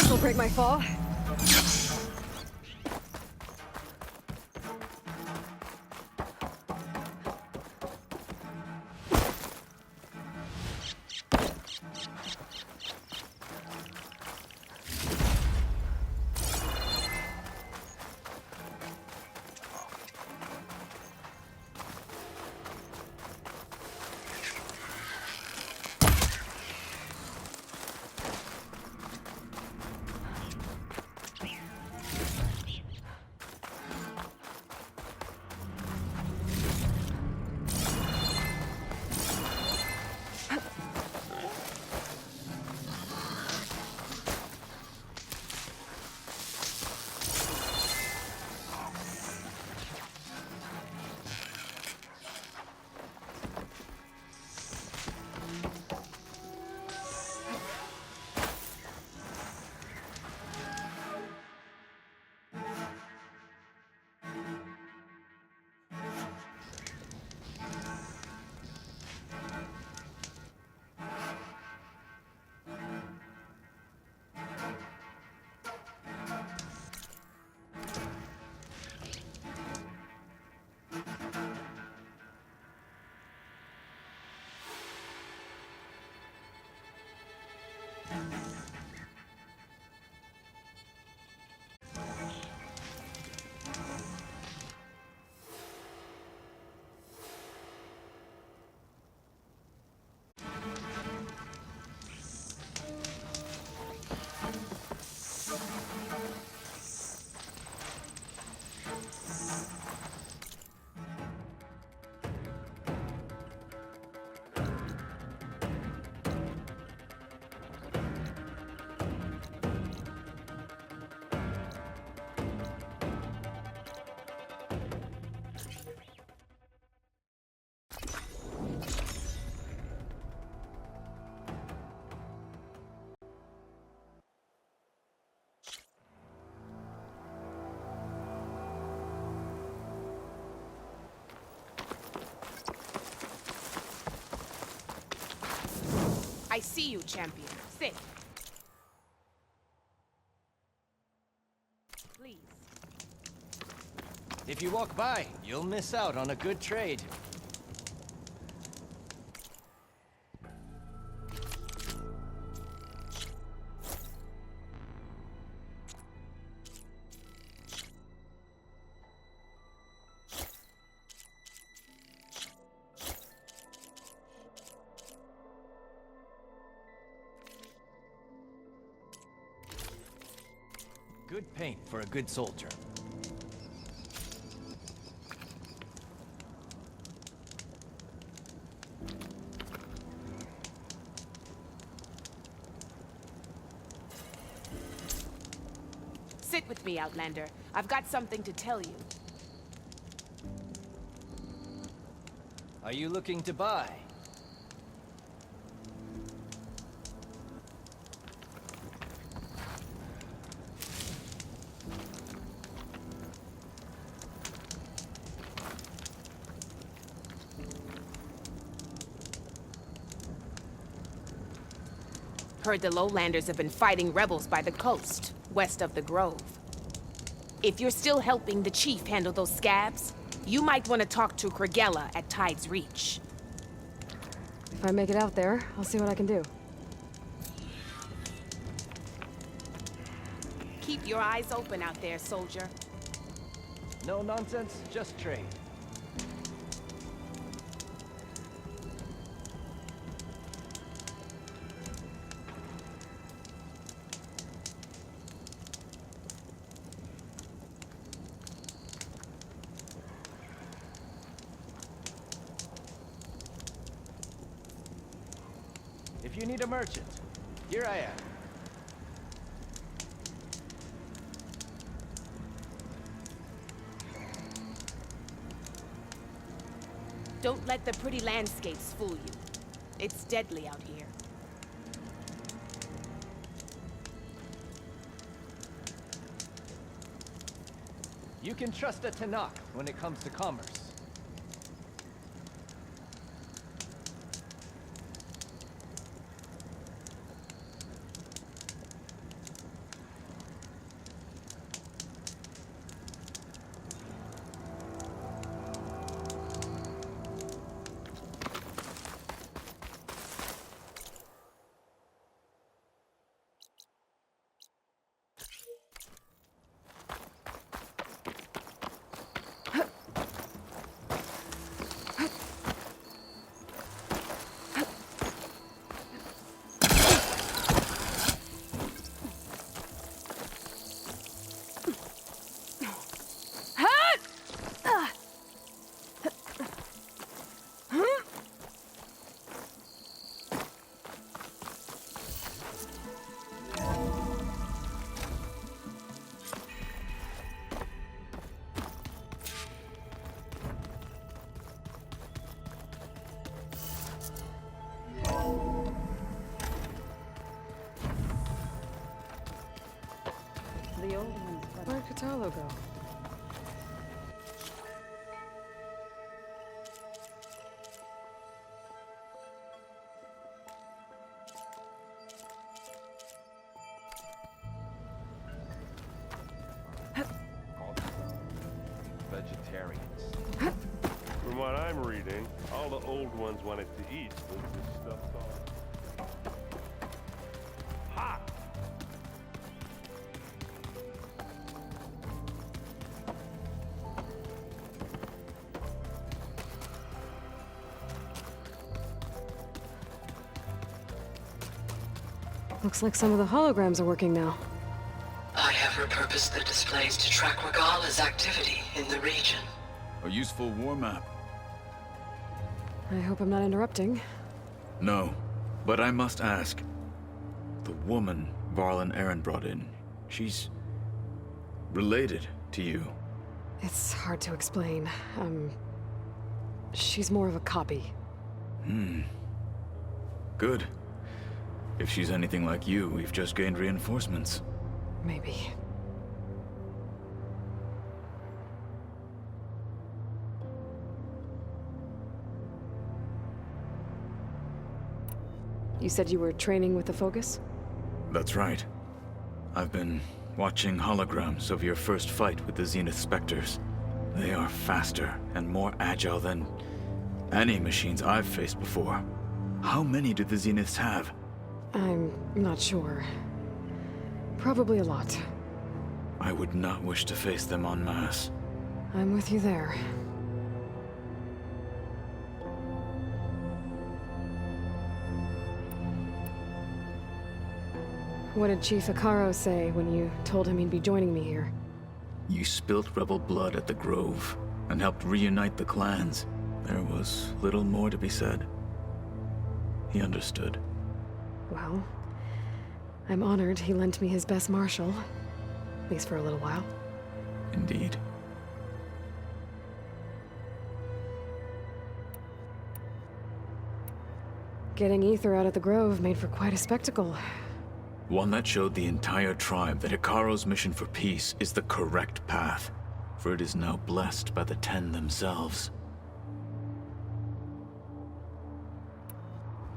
This'll break my fall. I see you, champion. Sit. Please. If you walk by, you'll miss out on a good trade. Good paint for a good soldier. Sit with me, Outlander. I've got something to tell you. Are you looking to buy? Heard the Lowlanders have been fighting rebels by the coast, west of the Grove. If you're still helping the chief handle those scabs, you might want to talk to GAIA at Tide's Reach. If I make it out there, I'll see what I can do. Keep your eyes open out there, soldier. No nonsense, just trade. If you need a merchant, here I am. Don't let the pretty landscapes fool you. It's deadly out here. You can trust a Tanakh when it comes to commerce. The old ones, but Where'd Katalo go? Vegetarians. From what I'm reading, all the old ones wanted to eat was this stuff called... Ha! Looks like some of the holograms are working now. I have repurposed the displays to track Regala's activity in the region. A useful war map. I hope I'm not interrupting. No, but I must ask. The woman Varl and Aaron brought in, she's... related to you. It's hard to explain. She's more of a copy. Good. If she's anything like you, we've just gained reinforcements. Maybe. You said you were training with the Focus? That's right. I've been watching holograms of your first fight with the Zenith Spectres. They are faster and more agile than any machines I've faced before. How many do the Zeniths have? I'm not sure. Probably a lot. I would not wish to face them en masse. I'm with you there. What did Chief Ikaro say when you told him he'd be joining me here? You spilt rebel blood at the Grove and helped reunite the clans. There was little more to be said. He understood. Well, I'm honored he lent me his best marshal. At least for a little while. Indeed. Getting Ether out of the Grove made for quite a spectacle. One that showed the entire tribe that Ikaro's mission for peace is the correct path, for it is now blessed by the Ten themselves.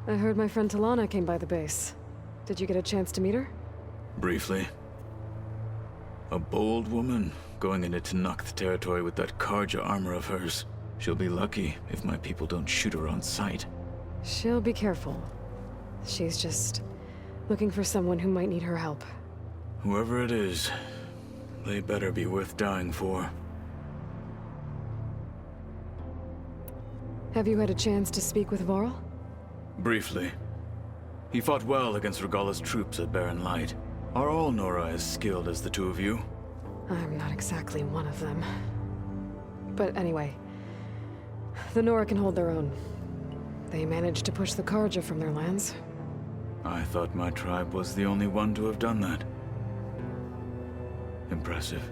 I heard my friend Tilda came by the base. Did you get a chance to meet her? Briefly. A bold woman going into Tenakth territory with that Karja armor of hers. She'll be lucky if my people don't shoot her on sight. She'll be careful. She's just looking for someone who might need her help. Whoever it is, they better be worth dying for. Have you had a chance to speak with Varl? Briefly. He fought well against Regala's troops at Barren Light. Are all Nora as skilled as the two of you? I'm not exactly one of them. But anyway, the Nora can hold their own. They managed to push the Karja from their lands. I thought my tribe was the only one to have done that. Impressive.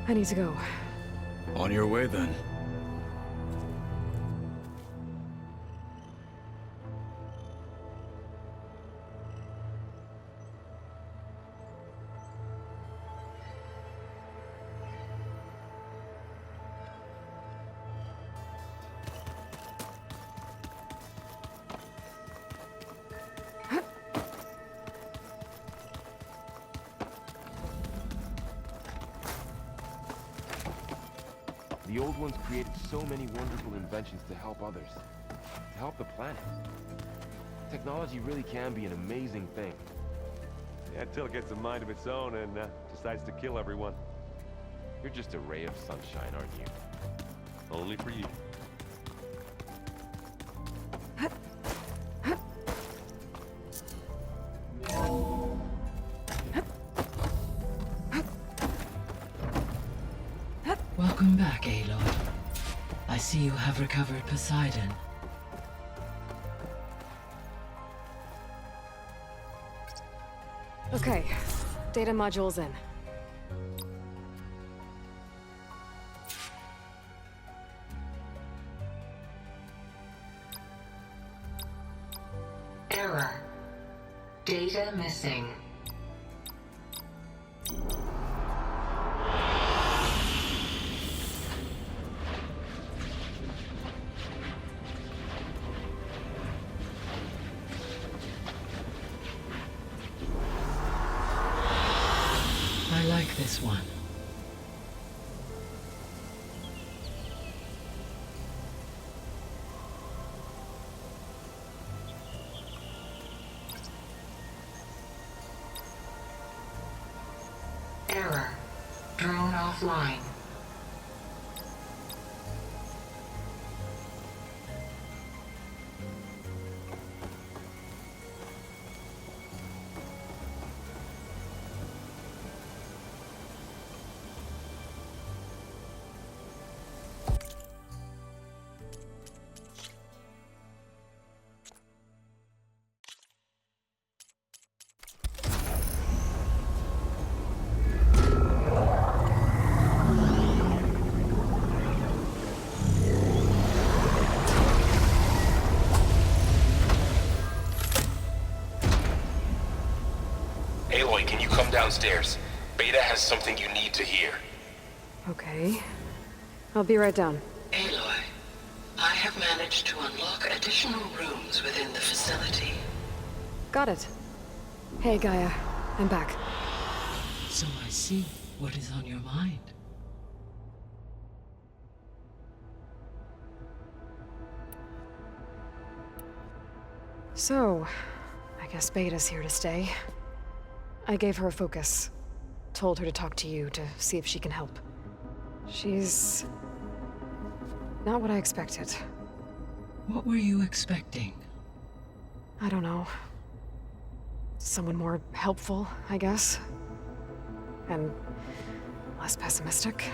I need to go. On your way, then. The old ones created so many wonderful inventions to help others. To help the planet. Technology really can be an amazing thing. Yeah, until it gets a mind of its own and decides to kill everyone. You're just a ray of sunshine, aren't you? Only for you. Welcome back, Aloy. I see you have recovered Poseidon. Okay, data module's in. Error. Data missing. I like this one. Error. Drone offline. Aloy, can you come downstairs? Beta has something you need to hear. Okay. I'll be right down. Aloy, I have managed to unlock additional rooms within the facility. Got it. Hey, Gaia. I'm back. So I see what is on your mind. So, I guess Beta's here to stay. I gave her a focus. Told her to talk to you to see if she can help. She's... not what I expected. What were you expecting? I don't know. Someone more helpful, I guess. And less pessimistic.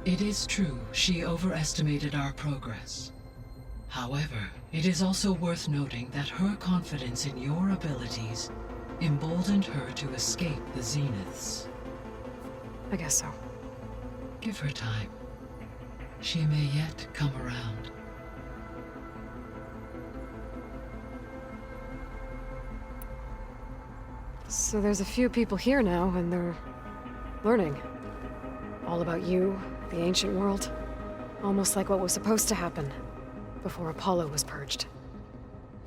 It is true, she overestimated our progress. However, it is also worth noting that her confidence in your abilities emboldened her to escape the Zeniths. I guess so. Give her time. She may yet come around. So there's a few people here now, and they're learning. All about you, the ancient world. Almost like what was supposed to happen before Apollo was purged.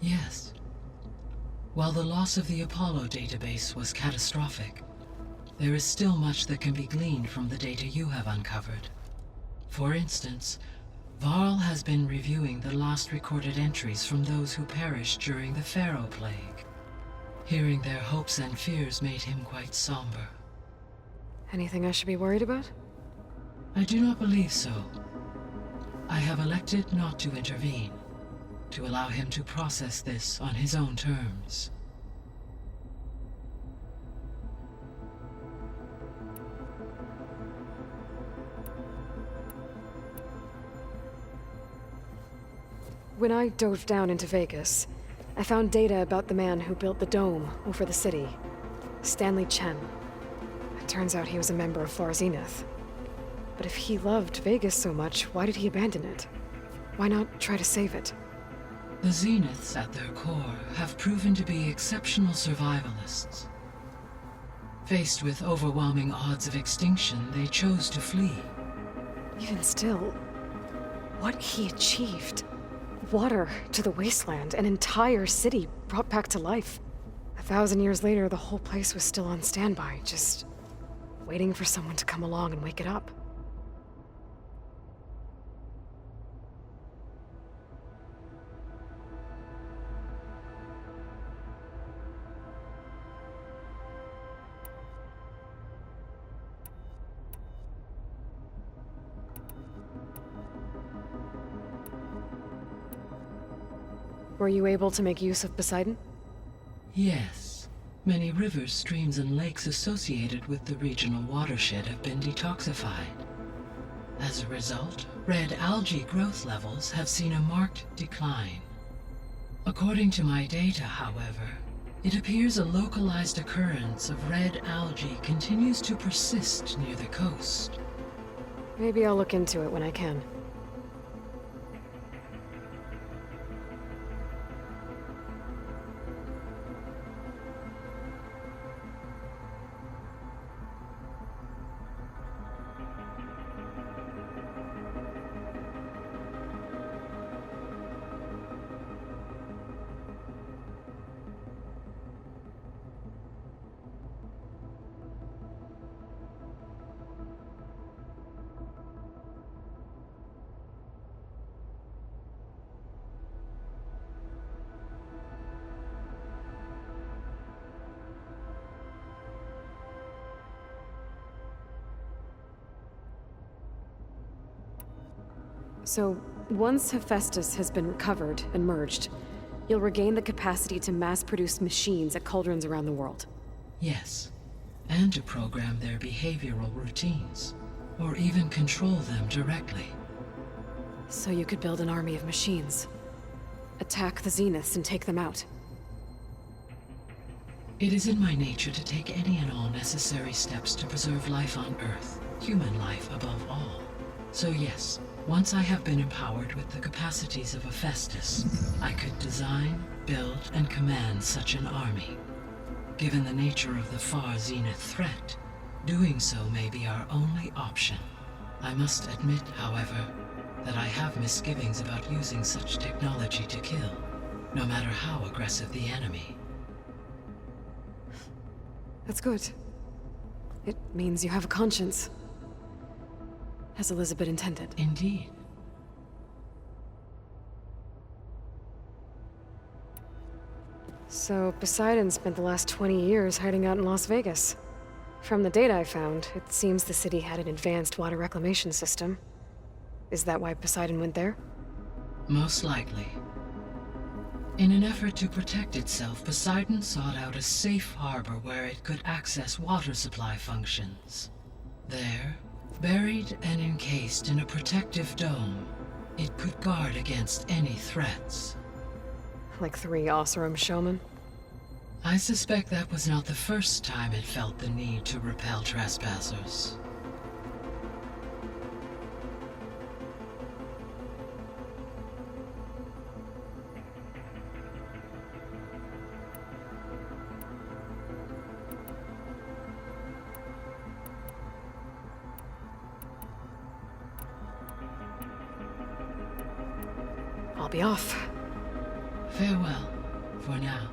Yes. While the loss of the Apollo database was catastrophic, there is still much that can be gleaned from the data you have uncovered. For instance, Varl has been reviewing the last recorded entries from those who perished during the Pharaoh Plague. Hearing their hopes and fears made him quite somber. Anything I should be worried about? I do not believe so. I have elected not to intervene, to allow him to process this on his own terms. When I dove down into Vegas, I found data about the man who built the dome over the city. Stanley Chen. It turns out he was a member of Far Zenith. But if he loved Vegas so much, why did he abandon it? Why not try to save it? The Zeniths, at their core, have proven to be exceptional survivalists. Faced with overwhelming odds of extinction, they chose to flee. Even still, what he achieved. Water to the wasteland, an entire city brought back to life. 1,000 years later, the whole place was still on standby, just waiting for someone to come along and wake it up. Were you able to make use of Poseidon? Yes. Many rivers, streams, and lakes associated with the regional watershed have been detoxified. As a result, red algae growth levels have seen a marked decline. According to my data, however, it appears a localized occurrence of red algae continues to persist near the coast. Maybe I'll look into it when I can. So, once Hephaestus has been recovered and merged, you'll regain the capacity to mass-produce machines at cauldrons around the world. Yes, and to program their behavioral routines, or even control them directly. So you could build an army of machines. Attack the Zeniths and take them out. It is in my nature to take any and all necessary steps to preserve life on Earth, human life above all. So yes, once I have been empowered with the capacities of Hephaestus, I could design, build, and command such an army. Given the nature of the far Zenith threat, doing so may be our only option. I must admit, however, that I have misgivings about using such technology to kill, no matter how aggressive the enemy. That's good. It means you have a conscience. As Elizabeth intended. Indeed. So, Poseidon spent the last 20 years hiding out in Las Vegas. From the data I found, it seems the city had an advanced water reclamation system. Is that why Poseidon went there? Most likely. In an effort to protect itself, Poseidon sought out a safe harbor where it could access water supply functions. There, buried and encased in a protective dome, it could guard against any threats. Like 3 Oseram showmen? I suspect that was not the first time it felt the need to repel trespassers. I'll be off. Farewell, for now.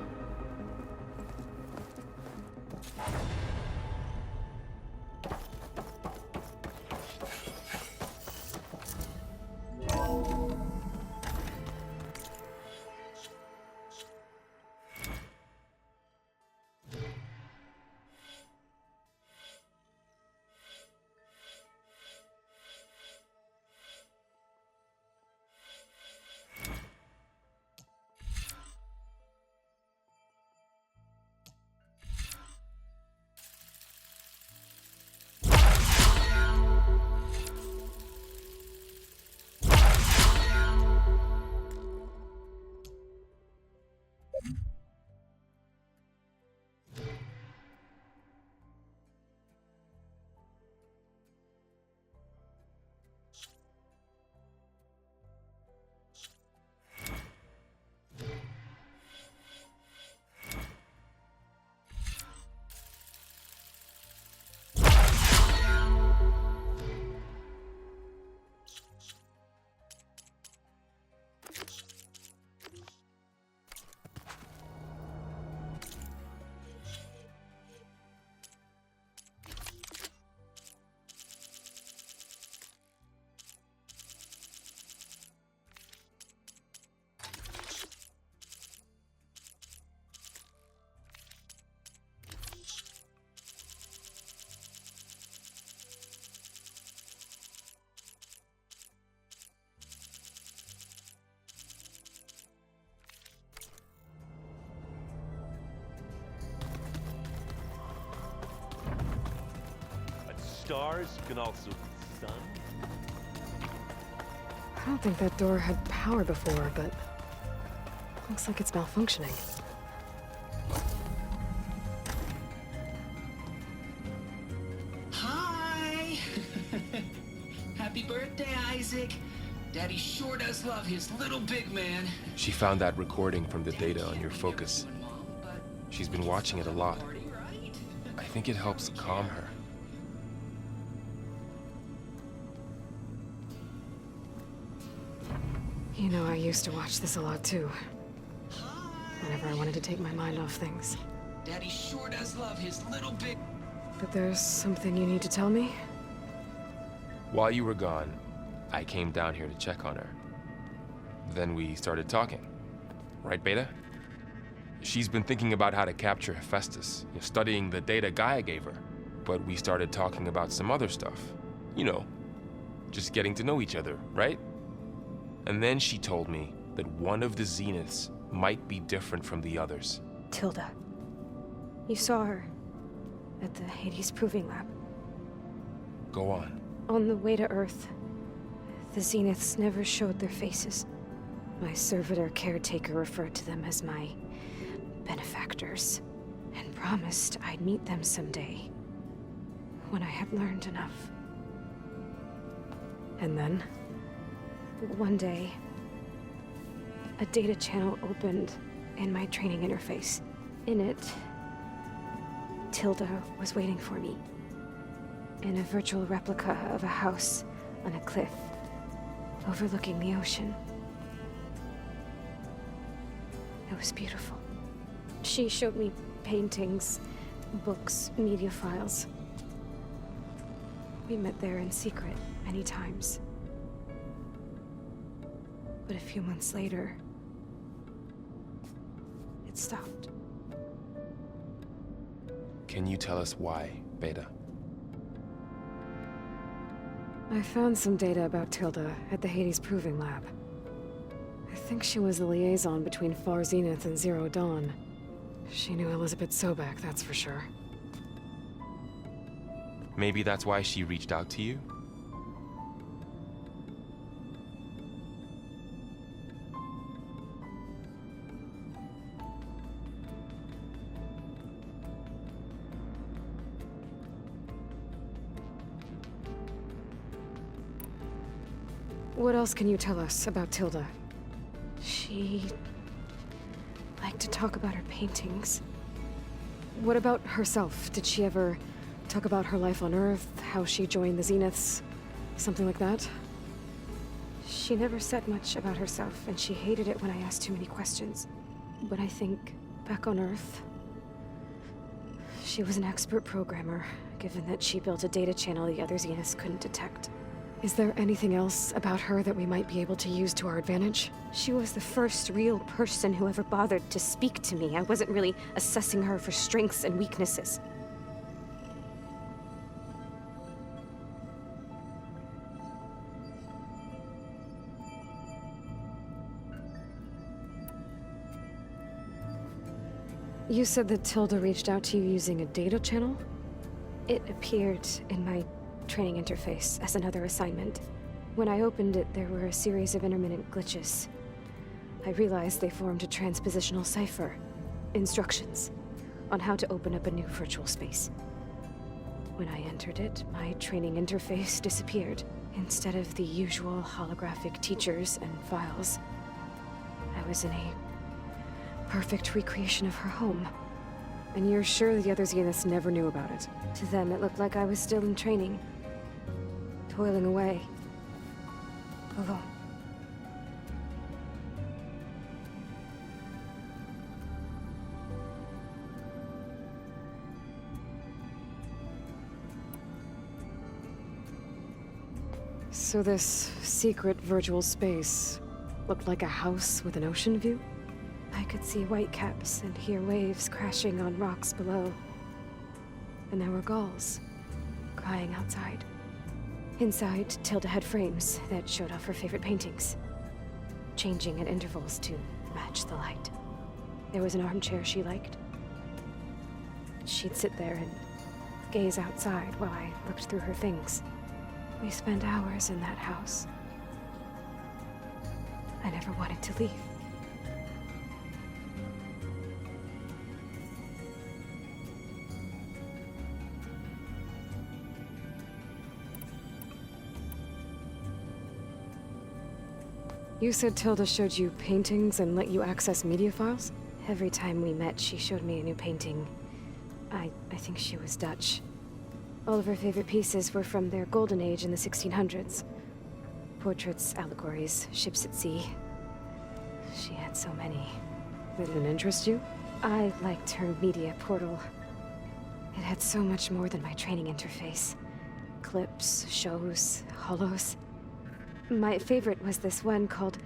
Stars can also be sun. I don't think that door had power before, but looks like it's malfunctioning. Hi! Happy birthday, Isaac. Daddy sure does love his little big man. She found that recording from the data on your focus. She's been watching it a lot. I think it helps calm her. You know, I used to watch this a lot too. Whenever I wanted to take my mind off things. Daddy sure does love his little big... But there's something you need to tell me? While you were gone, I came down here to check on her. Then we started talking. Right, Beta? She's been thinking about how to capture Hephaestus, studying the data Gaia gave her. But we started talking about some other stuff. You know, just getting to know each other, right? And then she told me that one of the Zeniths might be different from the others. Tilda. You saw her at the Hades Proving Lab. Go on. On the way to Earth, the Zeniths never showed their faces. My servitor caretaker referred to them as my benefactors, and promised I'd meet them someday, when I had learned enough. And then, one day, a data channel opened in my training interface. In it, Tilda was waiting for me, in a virtual replica of a house on a cliff overlooking the ocean. It was beautiful. She showed me paintings, books, media files. We met there in secret many times. But a few months later, it stopped. Can you tell us why, Beta? I found some data about Tilda at the Hades Proving Lab. I think she was the liaison between Far Zenith and Zero Dawn. She knew Elizabeth Sobek, that's for sure. Maybe that's why she reached out to you? What else can you tell us about Tilda? She liked to talk about her paintings. What about herself? Did she ever talk about her life on Earth, how she joined the Zeniths, something like that? She never said much about herself, and she hated it when I asked too many questions. But I think, back on Earth, she was an expert programmer, given that she built a data channel the other Zeniths couldn't detect. Is there anything else about her that we might be able to use to our advantage? She was the first real person who ever bothered to speak to me. I wasn't really assessing her for strengths and weaknesses. You said that Tilda reached out to you using a data channel? It appeared in my training interface as another assignment. When I opened it, there were a series of intermittent glitches. I realized they formed a transpositional cipher, instructions on how to open up a new virtual space. When I entered it, my training interface disappeared. Instead of the usual holographic teachers and files, I was in a perfect recreation of her home. And you're sure the other Zeniths never knew about it? To them, it looked like I was still in training, toiling away, alone. So this secret virtual space looked like a house with an ocean view? I could see whitecaps and hear waves crashing on rocks below. And there were gulls crying outside. Inside, Tilda had frames that showed off her favorite paintings, changing at intervals to match the light. There was an armchair she liked. She'd sit there and gaze outside while I looked through her things. We spent hours in that house. I never wanted to leave. You said Tilda showed you paintings and let you access media files? Every time we met, she showed me a new painting. I think she was Dutch. All of her favorite pieces were from their golden age in the 1600s. Portraits, allegories, ships at sea. She had so many. That didn't interest you? I liked her media portal. It had so much more than my training interface. Clips, shows, holos. My favorite was this one called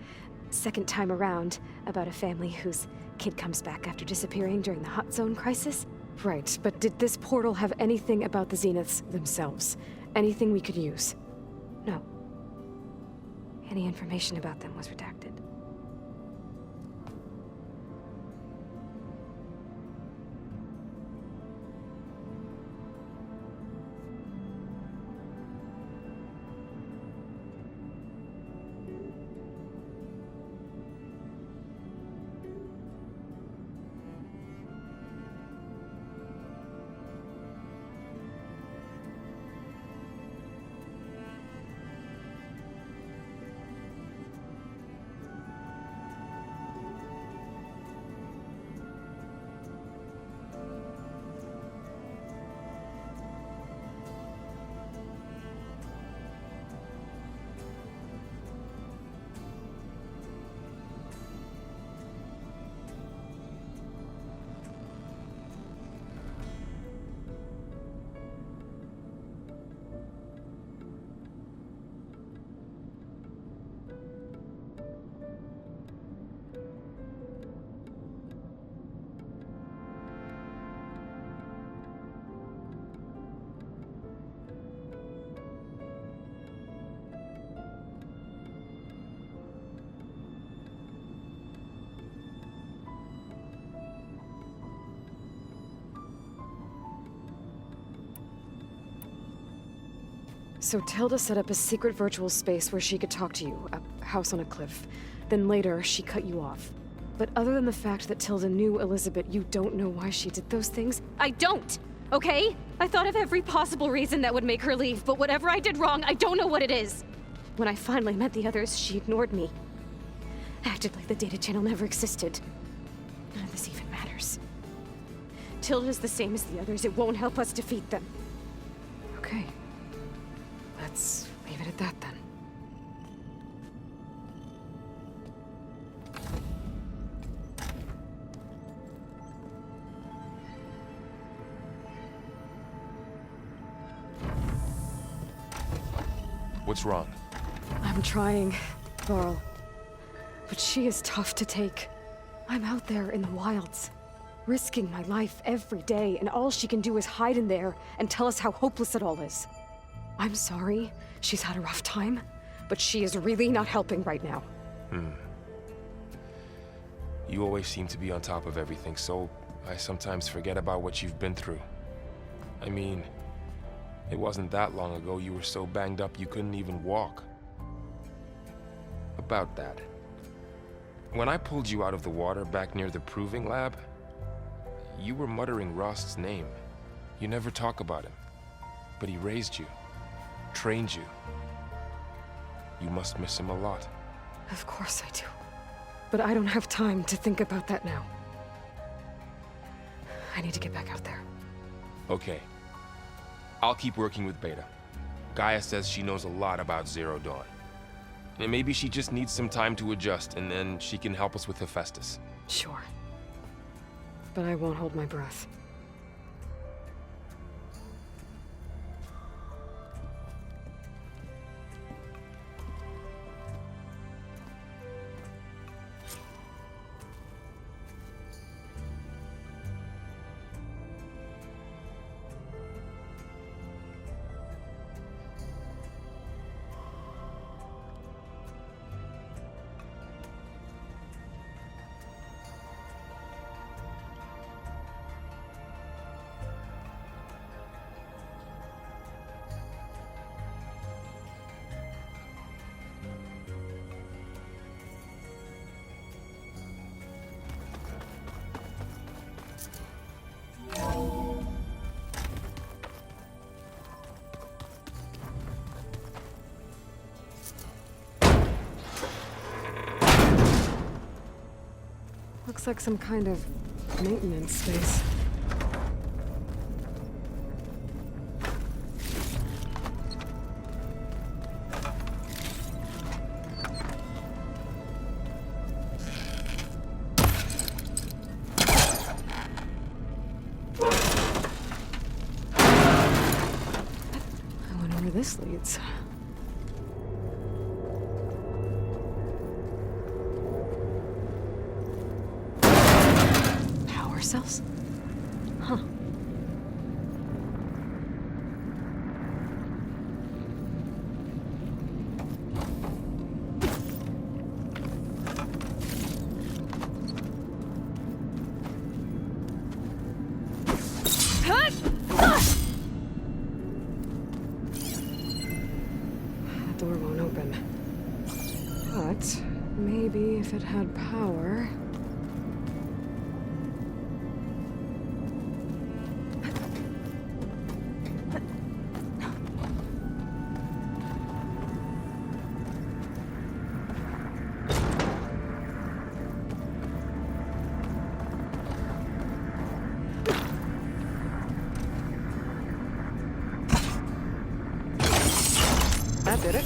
Second Time Around, about a family whose kid comes back after disappearing during the Hot Zone crisis. Right, but did this portal have anything about the Zeniths themselves? Anything we could use? No. Any information about them was redacted. So Tilda set up a secret virtual space where she could talk to you, a house on a cliff. Then later, she cut you off. But other than the fact that Tilda knew Elizabeth, you don't know why she did those things? I don't, okay? I thought of every possible reason that would make her leave, but whatever I did wrong, I don't know what it is. When I finally met the others, she ignored me. Acted like the data channel never existed. None of this even matters. Tilda's the same as the others. It won't help us defeat them. Okay. Let's leave it at that then. What's wrong? I'm trying, Varl. But she is tough to take. I'm out there in the wilds, risking my life every day, and all she can do is hide in there and tell us how hopeless it all is. I'm sorry, she's had a rough time, but she is really not helping right now. You always seem to be on top of everything, so I sometimes forget about what you've been through. I mean, it wasn't that long ago you were so banged up you couldn't even walk. About that. When I pulled you out of the water back near the proving lab, you were muttering Rost's name. You never talk about him, but he raised you. Trained you. You must miss him a lot. Of course I do. But I don't have time to think about that now. I need to get back out there. Okay. I'll keep working with Beta. GAIA says she knows a lot about Zero Dawn. And maybe she just needs some time to adjust, and then she can help us with Hephaestus. Sure. But I won't hold my breath. Looks like some kind of maintenance space. I wonder where this leads. Cells? Huh. The door won't open. But maybe if it had power... That did it.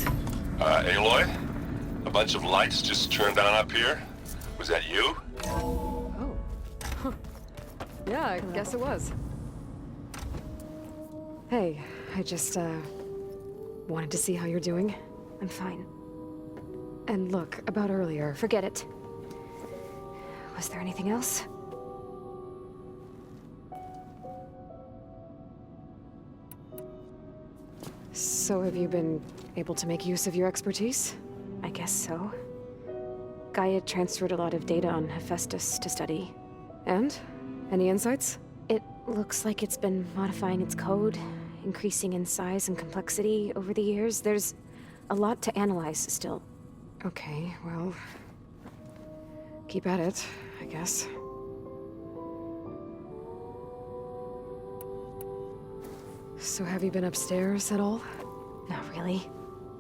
Aloy? A bunch of lights just turned on up here? Was that you? Oh. Huh. Yeah, I guess it was. Hey, I just, wanted to see how you're doing. I'm fine. And look, about earlier. Forget it. Was there anything else? So have you been able to make use of your expertise? I guess so. Gaia transferred a lot of data on Hephaestus to study. And? Any insights? It looks like it's been modifying its code, increasing in size and complexity over the years. There's a lot to analyze still. Okay, well... keep at it, I guess. So have you been upstairs at all? Not really.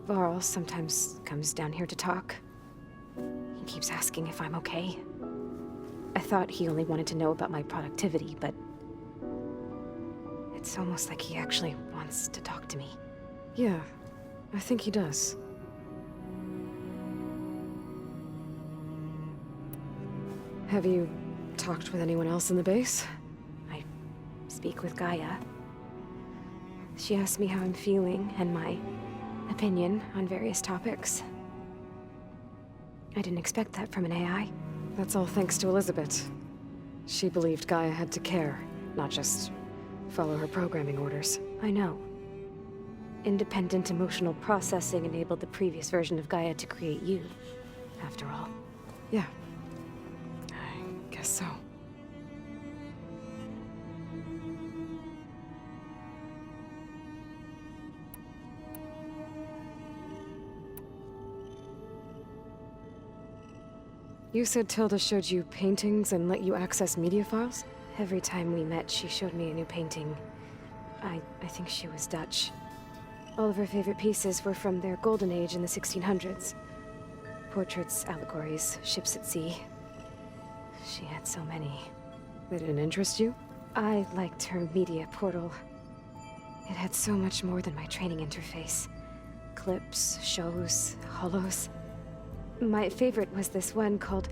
Varl sometimes comes down here to talk. He keeps asking if I'm okay. I thought he only wanted to know about my productivity, but... it's almost like he actually wants to talk to me. Yeah, I think he does. Have you talked with anyone else in the base? I speak with Gaia. She asked me how I'm feeling and my opinion on various topics. I didn't expect that from an AI. That's all thanks to Elizabeth. She believed Gaia had to care, not just follow her programming orders. I know. Independent emotional processing enabled the previous version of Gaia to create you, after all. Yeah. I guess so. You said Tilda showed you paintings and let you access media files? Every time we met, she showed me a new painting. I think she was Dutch. All of her favorite pieces were from their golden age in the 1600s. Portraits, allegories, ships at sea. She had so many. They didn't interest you? I liked her media portal. It had so much more than my training interface. Clips, shows, holos. My favorite was this one called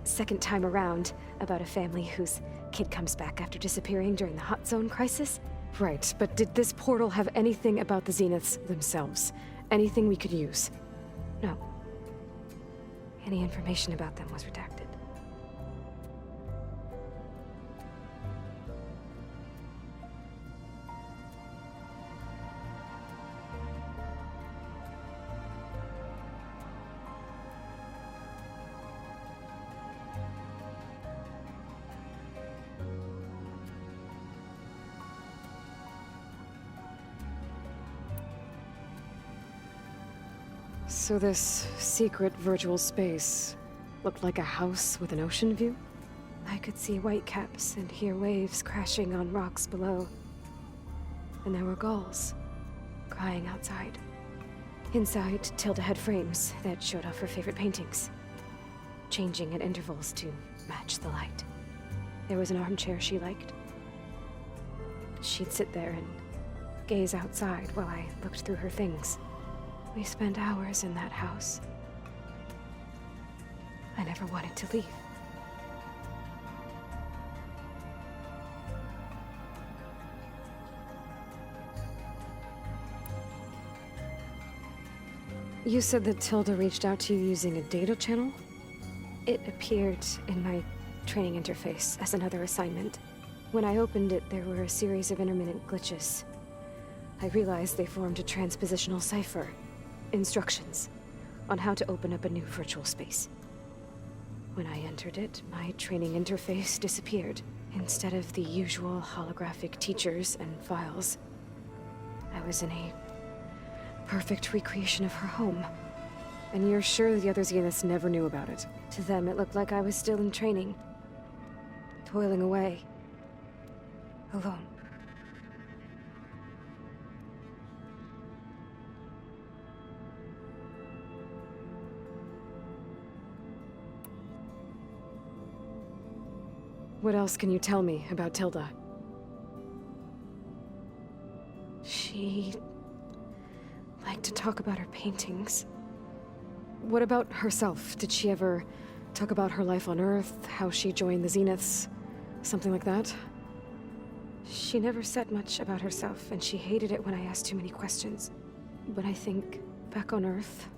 Second Time Around, about a family whose kid comes back after disappearing during the Hot Zone crisis. Right, but did this portal have anything about the Zeniths themselves? Anything we could use? No. Any information about them was redacted. So this secret virtual space looked like a house with an ocean view? I could see whitecaps and hear waves crashing on rocks below. And there were gulls crying outside. Inside, Tilda had frames that showed off her favorite paintings, changing at intervals to match the light. There was an armchair she liked. She'd sit there and gaze outside while I looked through her things. We spent hours in that house. I never wanted to leave. You said that Tilda reached out to you using a data channel? It appeared in my training interface as another assignment. When I opened it, there were a series of intermittent glitches. I realized they formed a transpositional cipher. Instructions on how to open up a new virtual space. When I entered it, my training interface disappeared. Instead of the usual holographic teachers and files, I was in a perfect recreation of her home. And you're sure the other Zeniths never knew about it? To them, it looked like I was still in training. Toiling away. Alone. What else can you tell me about Tilda? She liked to talk about her paintings. What about herself? Did she ever talk about her life on Earth, how she joined the Zeniths, something like that? She never said much about herself, and she hated it when I asked too many questions. But I think, back on Earth,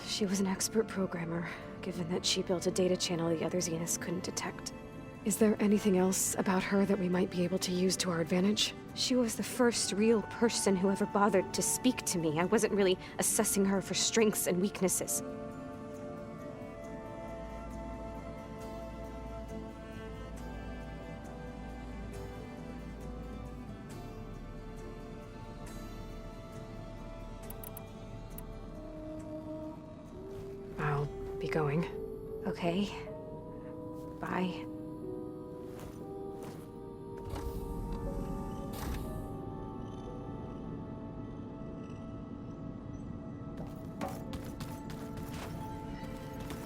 she was an expert programmer, given that she built a data channel the other Zeniths couldn't detect. Is there anything else about her that we might be able to use to our advantage? She was the first real person who ever bothered to speak to me. I wasn't really assessing her for strengths and weaknesses. I'll be going. Okay. Bye.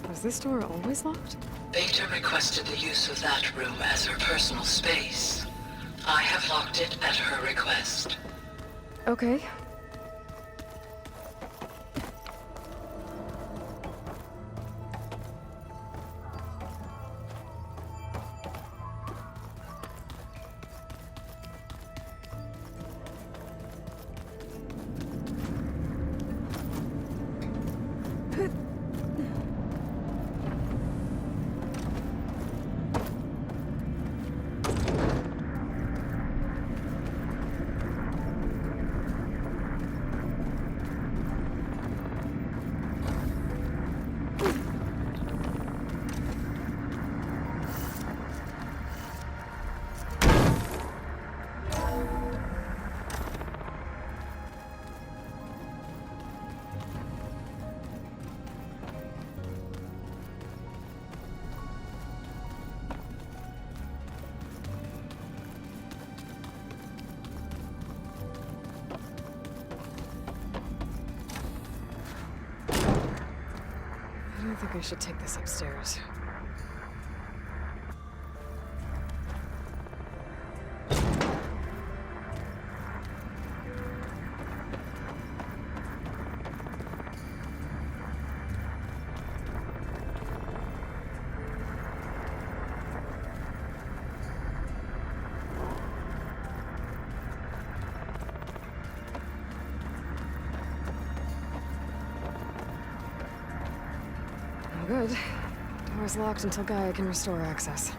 Was this door always locked? Beta requested the use of that room as her personal space. I have locked it at her request. Okay. I think I should take this upstairs. Good. Door's locked until GAIA can restore access.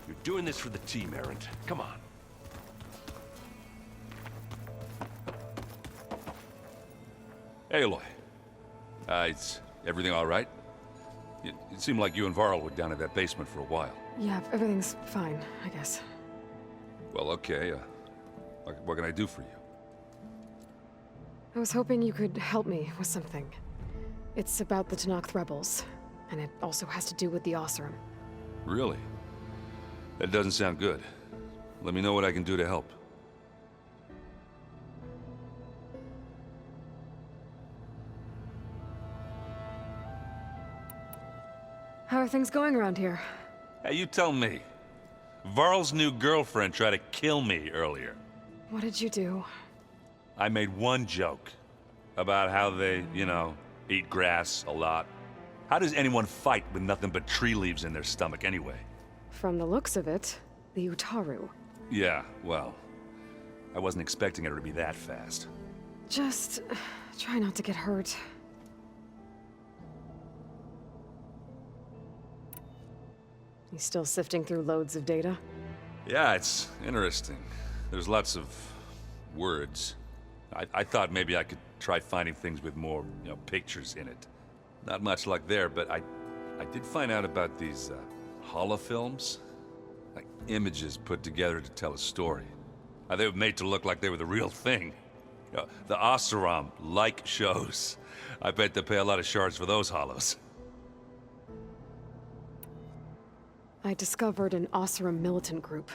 You're doing this for the team, Errant. Come on. Aloy. Is everything all right? It seemed like you and Varl were down in that basement for a while. Yeah, everything's fine, I guess. Well, okay. What can I do for you? I was hoping you could help me with something. It's about the Tenakth rebels, and it also has to do with the Oseram. Really? That doesn't sound good. Let me know what I can do to help. How are things going around here? Hey, you tell me. Varl's new girlfriend tried to kill me earlier. What did you do? I made one joke about how they, eat grass a lot. How does anyone fight with nothing but tree leaves in their stomach anyway? From the looks of it, the Utaru. Yeah, well, I wasn't expecting her to be that fast. Just try not to get hurt. You still sifting through loads of data? Yeah, it's interesting. There's lots of words. I thought maybe I could try finding things with more, pictures in it. Not much luck there, but I did find out about these holofilms. Like images put together to tell a story. They were made to look like they were the real thing. The Oseram-like shows. I bet they pay a lot of shards for those hollows. I discovered an Oseram militant group.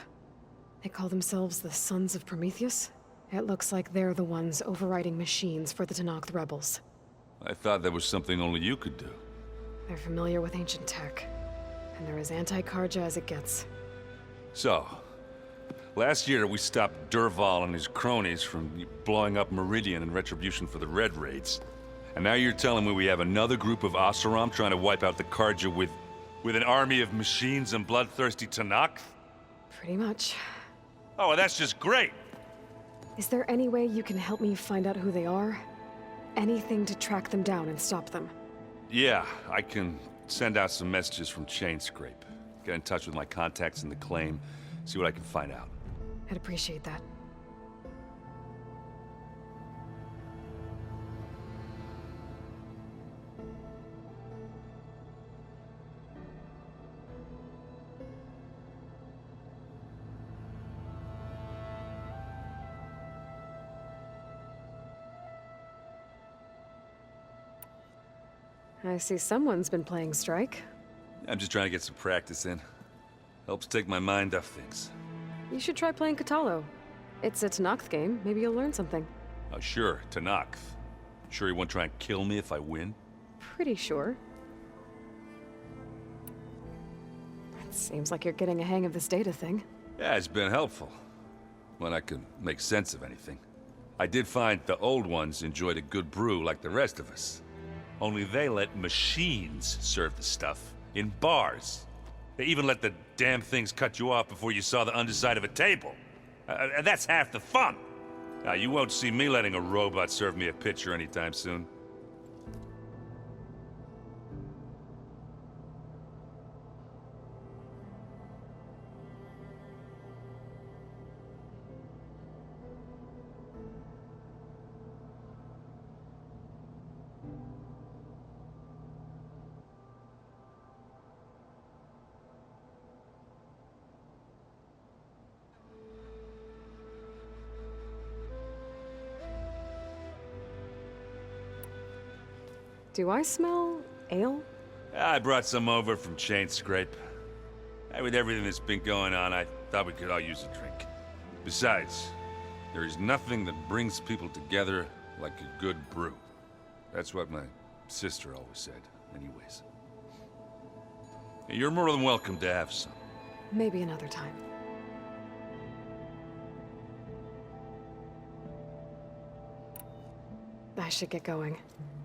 They call themselves the Sons of Prometheus. It looks like they're the ones overriding machines for the Tenakth rebels. I thought that was something only you could do. They're familiar with ancient tech, and they're as anti-Karja as it gets. So, last year we stopped Durval and his cronies from blowing up Meridian in retribution for the Red Raids. And now you're telling me we have another group of Oseram trying to wipe out the Karja with an army of machines and bloodthirsty Tenakth? Pretty much. Oh, well, that's just great! Is there any way you can help me find out who they are? Anything to track them down and stop them? Yeah, I can send out some messages from Chainscrape. Get in touch with my contacts in the claim, see what I can find out. I'd appreciate that. I see someone's been playing Strike. I'm just trying to get some practice in. Helps take my mind off things. You should try playing Katalo. It's a Tenakth game. Maybe you'll learn something. Oh, sure, Tenakth. Sure you won't try and kill me if I win? Pretty sure. It seems like you're getting a hang of this data thing. Yeah, it's been helpful. When I could make sense of anything. I did find the old ones enjoyed a good brew like the rest of us. Only they let machines serve the stuff in bars. They even let the damn things cut you off before you saw the underside of a table. And that's half the fun. Now, you won't see me letting a robot serve me a pitcher anytime soon. Do I smell ale? I brought some over from Chainscrape. With everything that's been going on, I thought we could all use a drink. Besides, there is nothing that brings people together like a good brew. That's what my sister always said, anyways. You're more than welcome to have some. Maybe another time. I should get going.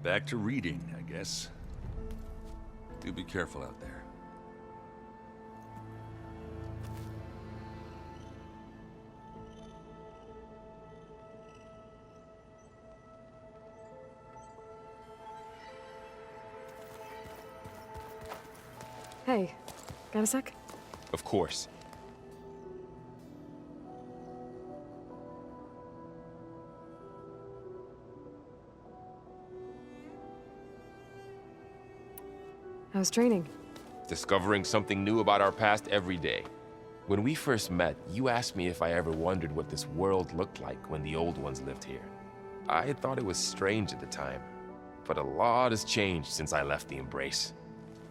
Back to reading, I guess. Do be careful out there. Hey, got a sec? Of course. How's training? Discovering something new about our past every day. When we first met, you asked me if I ever wondered what this world looked like when the old ones lived here. I thought it was strange at the time, but a lot has changed since I left the Embrace.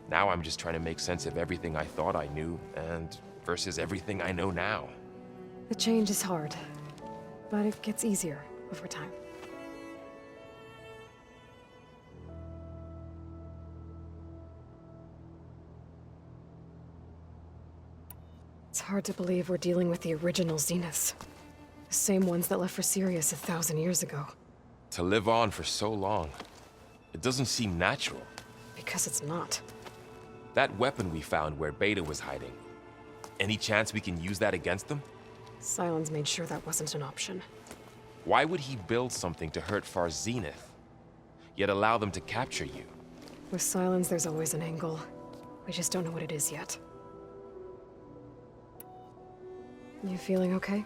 Now I'm just trying to make sense of everything I thought I knew, and versus everything I know now. The change is hard, but it gets easier over time. It's hard to believe we're dealing with the original Zeniths. The same ones that left for Sirius 1,000 years ago. To live on for so long, it doesn't seem natural. Because it's not. That weapon we found where Beta was hiding. Any chance we can use that against them? Sylens made sure that wasn't an option. Why would he build something to hurt Far's Zenith, yet allow them to capture you? With Sylens, there's always an angle. We just don't know what it is yet. You feeling okay?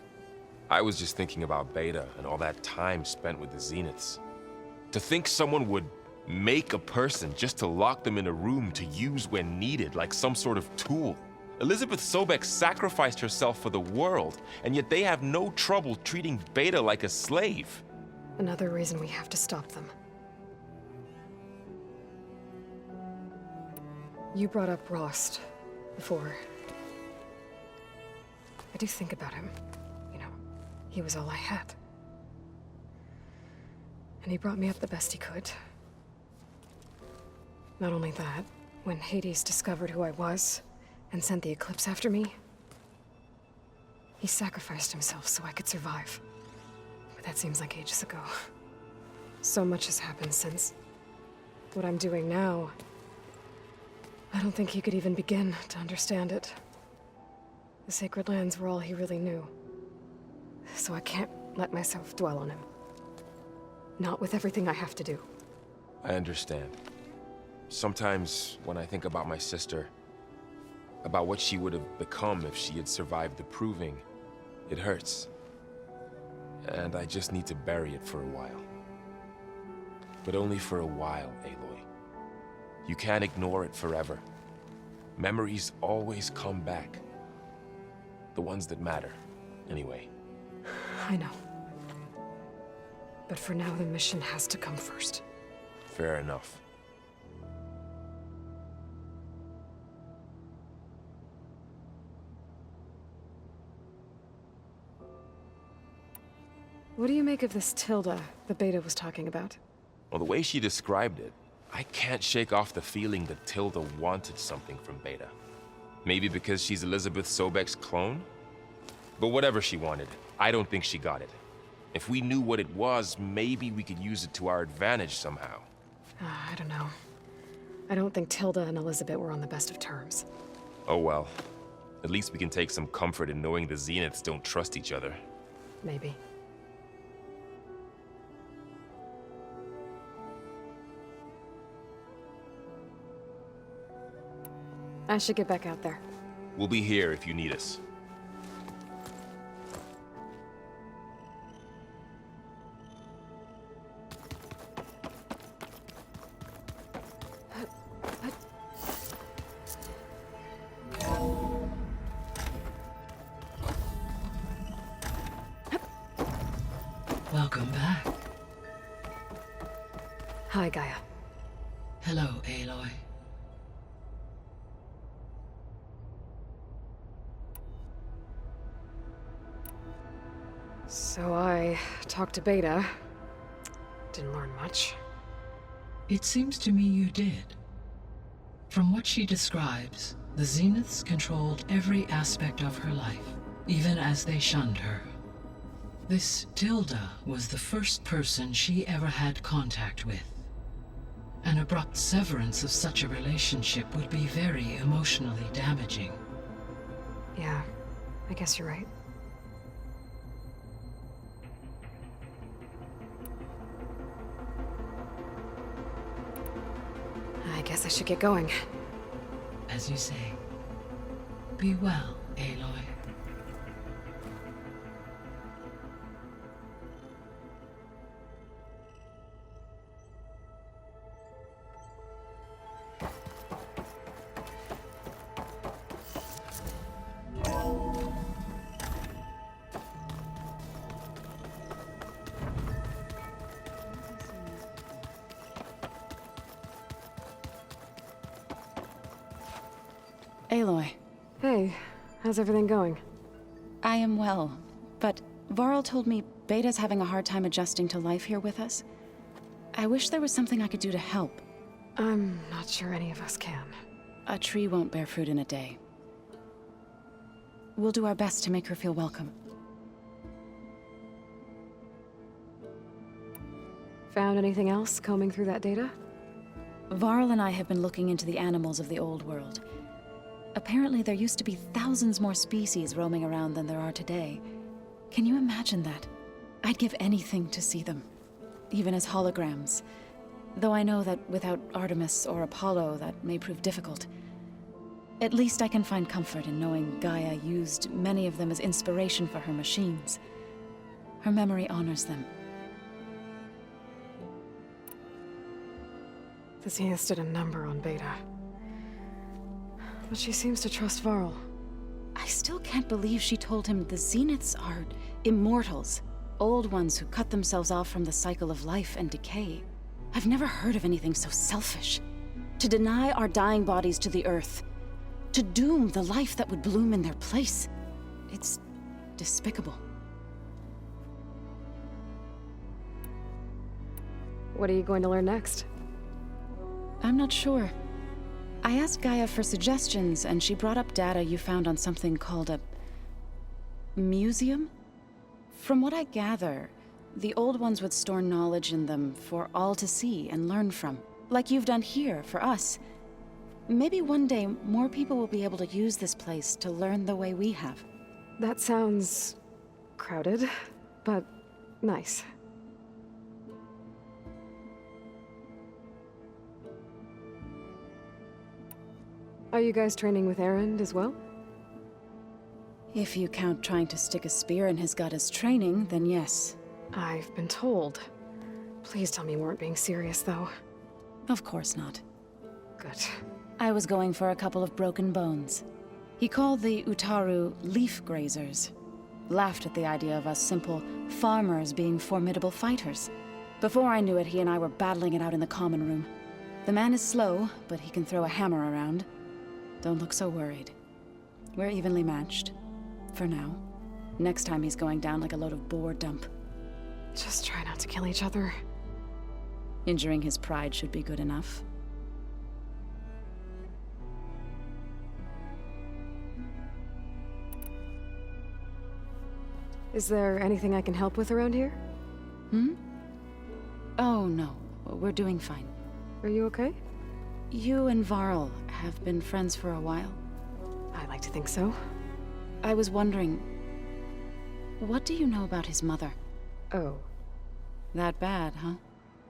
I was just thinking about Beta and all that time spent with the Zeniths. To think someone would make a person just to lock them in a room to use when needed, like some sort of tool. Elizabeth Sobek sacrificed herself for the world, and yet they have no trouble treating Beta like a slave. Another reason we have to stop them. You brought up Rost before. I do think about him. You know, he was all I had. And he brought me up the best he could. Not only that, when Hades discovered who I was and sent the Eclipse after me, he sacrificed himself so I could survive. But that seems like ages ago. So much has happened since. What I'm doing now, I don't think he could even begin to understand it. The Sacred Lands were all he really knew. So I can't let myself dwell on him. Not with everything I have to do. I understand. Sometimes when I think about my sister, about what she would have become if she had survived the Proving, it hurts. And I just need to bury it for a while. But only for a while, Aloy. You can't ignore it forever. Memories always come back. The ones that matter, anyway. I know. But for now, the mission has to come first. Fair enough. What do you make of this Tilda the Beta was talking about? Well, the way she described it, I can't shake off the feeling that Tilda wanted something from Beta. Maybe because she's Elizabeth Sobek's clone? But whatever she wanted, I don't think she got it. If we knew what it was, maybe we could use it to our advantage somehow. I don't know. I don't think Tilda and Elizabeth were on the best of terms. Oh well. At least we can take some comfort in knowing the Zeniths don't trust each other. Maybe. I should get back out there. We'll be here if you need us. Welcome back. Hi, Gaia. Hello, Aloy. So I talked to Beta. Didn't learn much. It seems to me you did. From what she describes, the Zeniths controlled every aspect of her life, even as they shunned her. This Tilda was the first person she ever had contact with. An abrupt severance of such a relationship would be very emotionally damaging. Yeah, I guess you're right. I guess I should get going. As you say, be well, Aloy. Aloy. Hey, how's everything going? I am well, but Varl told me Beta's having a hard time adjusting to life here with us. I wish there was something I could do to help. I'm not sure any of us can. A tree won't bear fruit in a day. We'll do our best to make her feel welcome. Found anything else combing through that data? Varl and I have been looking into the animals of the old world. Apparently there used to be thousands more species roaming around than there are today. Can you imagine that? I'd give anything to see them, even as holograms. Though I know that without Artemis or Apollo, that may prove difficult. At least I can find comfort in knowing Gaia used many of them as inspiration for her machines. Her memory honors them. The Zeniths did a number on Beta. But she seems to trust Varl. I still can't believe she told him the Zeniths are immortals. Old ones who cut themselves off from the cycle of life and decay. I've never heard of anything so selfish. To deny our dying bodies to the Earth. To doom the life that would bloom in their place. It's despicable. What are you going to learn next? I'm not sure. I asked Gaia for suggestions, and she brought up data you found on something called a museum? From what I gather, the old ones would store knowledge in them for all to see and learn from. Like you've done here, for us. Maybe one day, more people will be able to use this place to learn the way we have. That sounds... crowded, but nice. Are you guys training with Erend as well? If you count trying to stick a spear in his gut as training, then yes. I've been told. Please tell me you weren't being serious, though. Of course not. Good. I was going for a couple of broken bones. He called the Utaru leaf grazers. Laughed at the idea of us simple farmers being formidable fighters. Before I knew it, he and I were battling it out in the common room. The man is slow, but he can throw a hammer around. Don't look so worried. We're evenly matched. For now. Next time he's going down like a load of boar dump. Just try not to kill each other. Injuring his pride should be good enough. Is there anything I can help with around here? Oh, no. We're doing fine. Are you okay? You and Varl have been friends for a while. I like to think so. I was wondering... what do you know about his mother? Oh. That bad, huh?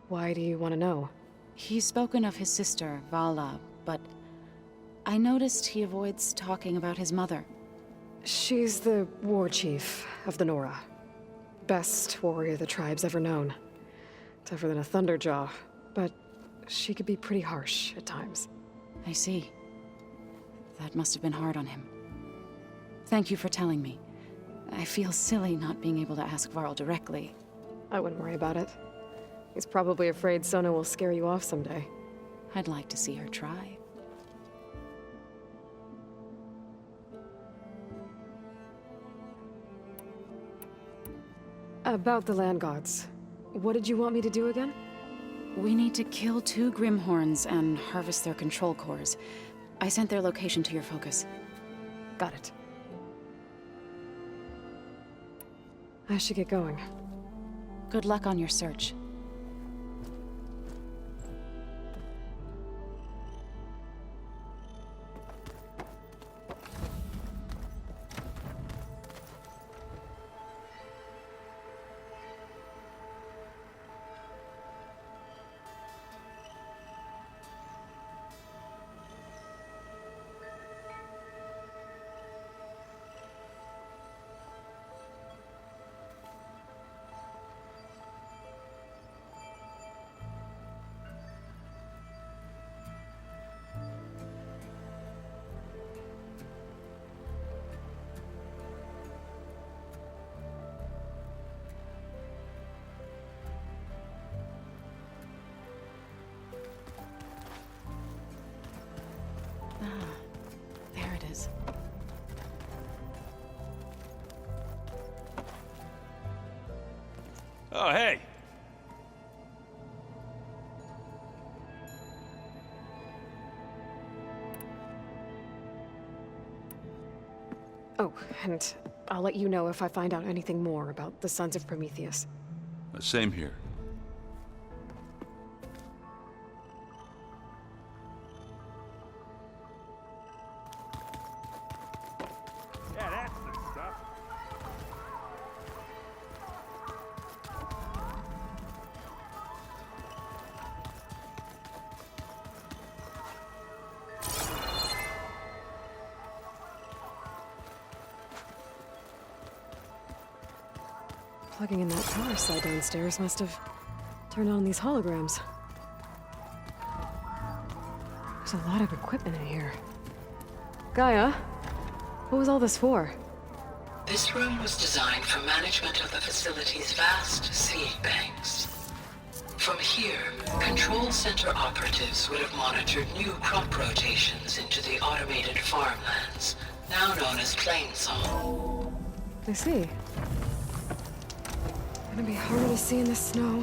Why do you want to know? He's spoken of his sister, Vala, but... I noticed he avoids talking about his mother. She's the war chief of the Nora. Best warrior the tribe's ever known. Tougher than a Thunderjaw, but she could be pretty harsh at times. I see. That must have been hard on him. Thank you for telling me. I feel silly not being able to ask Varl directly. I wouldn't worry about it. He's probably afraid Sona will scare you off someday. I'd like to see her try. About the land gods. What did you want me to do again? We need to kill 2 Grimhorns and harvest their control cores. I sent their location to your focus. Got it. I should get going. Good luck on your search. There it is. Oh, hey! Oh, and I'll let you know if I find out anything more about the Sons of Prometheus. Same here. Yeah, that's the stuff. Plugging in that power cell downstairs must have turned on these holograms. There's a lot of equipment in here. Gaia, what was all this for? This room was designed for management of the facility's vast seed banks. From here, control center operatives would have monitored new crop rotations into the automated farmlands, now known as Plainsong. I see. Gonna be harder to see in the snow.